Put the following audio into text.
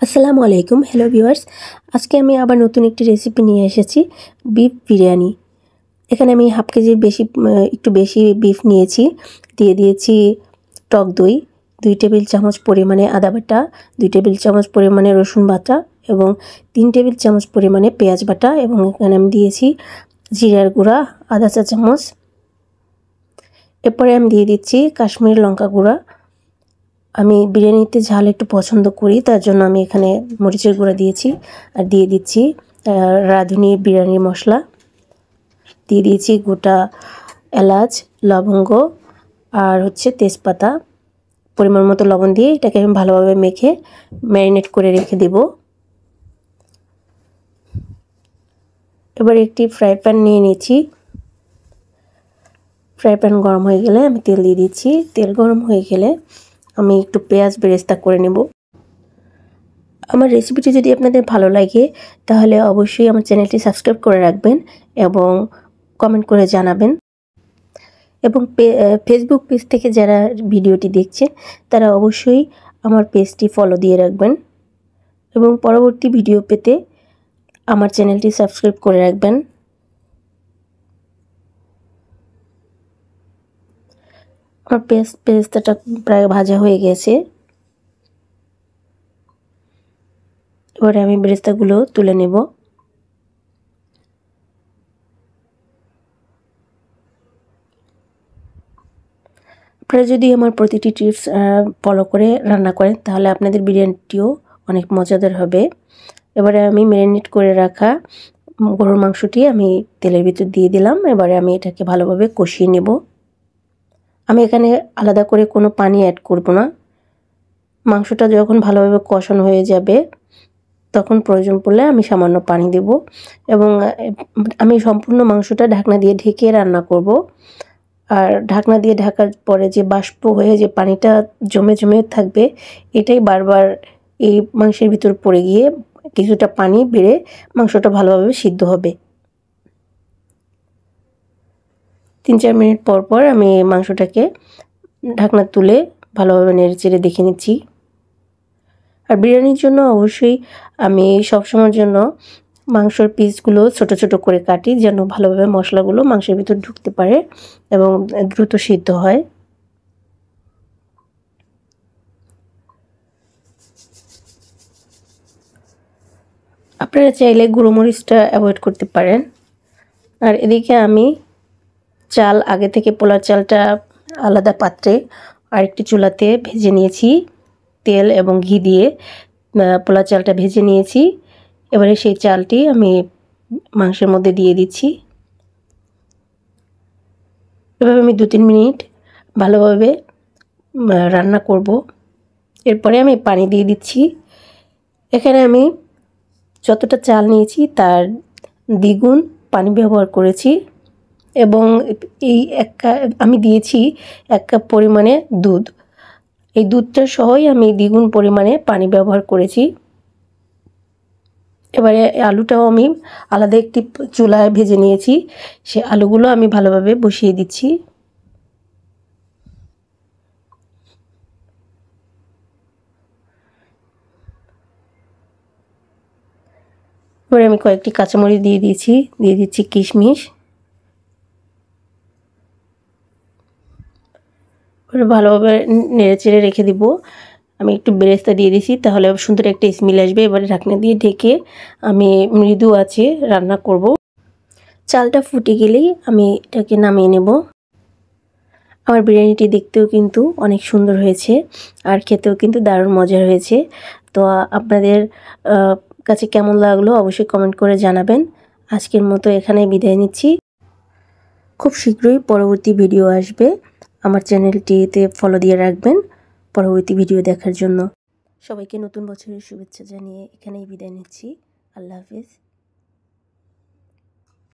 আসসালামু আলাইকুম। Hello viewers, আজকে আমি আবার নতুন একটি রেসিপি নিয়ে এসেছি, বিফ বিরিয়ানি। এখানে আমি হাফ কেজির একটু বেশি বিফ নিয়েছি। দিয়ে দিয়েছি টক দই, 2 টেবিল চামচ পরিমাণে আদা বাটা, 2 টেবিল চামচ পরিমাণে রসুন বাটা এবং 3 টেবিল চামচ পরিমাণে পেঁয়াজ বাটা এবং এখানে আমি দিয়েছি জিরার গুঁড়া আধা চা চামচ। এরপরে আমি দিয়ে দিচ্ছি কাশ্মীরি লঙ্কা গুঁড়া। আমি বিরিয়ানিতে ঝাল একটু পছন্দ করি, তার জন্য আমি এখানে মরিচের গুঁড়া দিয়েছি। আর দিয়ে দিচ্ছি রাঁধুনি বিরিয়ানির মশলা, দিয়ে দিয়েছি গোটা এলাচ, লবঙ্গ আর তেজপাতা। পরিমাণ মতো লবণ দিয়ে এটাকে আমি ভালোভাবে মেখে ম্যারিনেট করে রেখে দেব। এবার একটি ফ্রাই প্যান নিয়ে নিয়েছি। ফ্রাই প্যান গরম হয়ে গেলে আমি তেল দিয়ে দিচ্ছি। তেল গরম হয়ে গেলে আমি একটু পেঁয়াজ বেরেস্তা করে নেব। আমার রেসিপিটি যদি আপনাদের ভালো লাগে তাহলে অবশ্যই আমার চ্যানেলটি সাবস্ক্রাইব করে রাখবেন এবং কমেন্ট করে জানাবেন। এবং ফেসবুক পেজ থেকে যারা ভিডিওটি দেখছেন তারা অবশ্যই আমার পেজটি ফলো দিয়ে রাখবেন এবং পরবর্তী ভিডিও পেতে আমার চ্যানেলটি সাবস্ক্রাইব করে রাখবেন। আমার পেস্তাটা প্রায় ভাজা হয়ে গেছে। এবারে আমি বেরেস্তাগুলো তুলে নেব। আপনারা যদি আমার প্রতিটি টিপস ফলো করে রান্না করেন তাহলে আপনাদের বিরিয়ানিটিও অনেক মজাদার হবে। এবারে আমি ম্যারিনেট করে রাখা গরুর মাংসটি আমি তেলের ভিতর দিয়ে দিলাম। এবারে আমি এটাকে ভালোভাবে কষিয়ে নেব। আমি এখানে আলাদা করে কোনো পানি অ্যাড করব না। মাংসটা যখন ভালোভাবে কষানো হয়ে যাবে তখন প্রয়োজন পড়লে আমি সামান্য পানি দেব এবং আমি সম্পূর্ণ মাংসটা ঢাকনা দিয়ে ঢেকে রান্না করব। আর ঢাকনা দিয়ে ঢাকার পরে যে বাষ্প হয়ে যে পানিটা জমে জমে থাকবে, এটাই বারবার এই মাংসের ভিতর পড়ে গিয়ে কিছুটা পানি বেড়ে মাংসটা ভালোভাবে সিদ্ধ হবে। 3-4 মিনিট পর পর আমি মাংসটাকে ঢাকনা তুলে ভালোভাবে নেড়েচেড়ে দেখে নিচ্ছি। আর বিরিয়ানির জন্য অবশ্যই আমি সবসময়ের জন্য মাংসের পিসগুলো ছোট ছোট করে কাটি, যেন ভালোভাবে মশলাগুলো মাংসের ভিতর ঢুকতে পারে এবং দ্রুত সিদ্ধ হয়। আপনারা চাইলে গুঁড়ো মরিচটা অ্যাভয়েড করতে পারেন। আর এদিকে আমি চাল আগে থেকে পোলার চালটা আলাদা পাত্রে আরেকটি চুলাতে ভেজে নিয়েছি। তেল এবং ঘি দিয়ে পোলার চালটা ভেজে নিয়েছি। এবারে সেই চালটি আমি মাংসের মধ্যে দিয়ে দিচ্ছি। এভাবে আমি 2-3 মিনিট ভালোভাবে রান্না করব। এরপরে আমি পানি দিয়ে দিচ্ছি। এখানে আমি যতটা চাল নিয়েছি তার দ্বিগুণ পানি ব্যবহার করেছি এবং আমি দিয়েছি 1 কাপ পরিমাণে দুধ। এই দুধটা সহই আমি দ্বিগুণ পরিমাণে পানি ব্যবহার করেছি। এবারে আলুটাও আমি আলাদা একটি চুলায় ভেজে নিয়েছি। সেই আলুগুলো আমি ভালোভাবে বসিয়ে দিচ্ছি। এবারে আমি কয়েকটি কাঁচামরিচ দিয়ে দিচ্ছি কিশমিশ। ভালোভাবে নেড়েচেড়ে রেখে দিব। আমি একটু বেরেস্তা দিয়ে দিয়েছি, তাহলে সুন্দর একটা স্মেল আসবে। এবারে ঢাকনা দিয়ে ঢেকে আমি মৃদু আঁচে রান্না করব। চালটা ফুটে গেলেই আমি এটাকে নামিয়ে নেব। আমার বিরিয়ানিটি দেখতেও কিন্তু অনেক সুন্দর হয়েছে আর খেতেও কিন্তু দারুণ মজার হয়েছে। তো আপনাদের কাছে কেমন লাগলো অবশ্যই কমেন্ট করে জানাবেন। আজকের মতো এখানেই বিদায় নিচ্ছি। খুব শীঘ্রই পরবর্তী ভিডিও আসবে। আমার চ্যানেলটিতে ফলো দিয়ে রাখবেন পরবর্তী ভিডিও দেখার জন্য। সবাইকে নতুন বছরের শুভেচ্ছা জানিয়ে এখানেই বিদায় নিচ্ছি। আল্লাহ হাফেজ।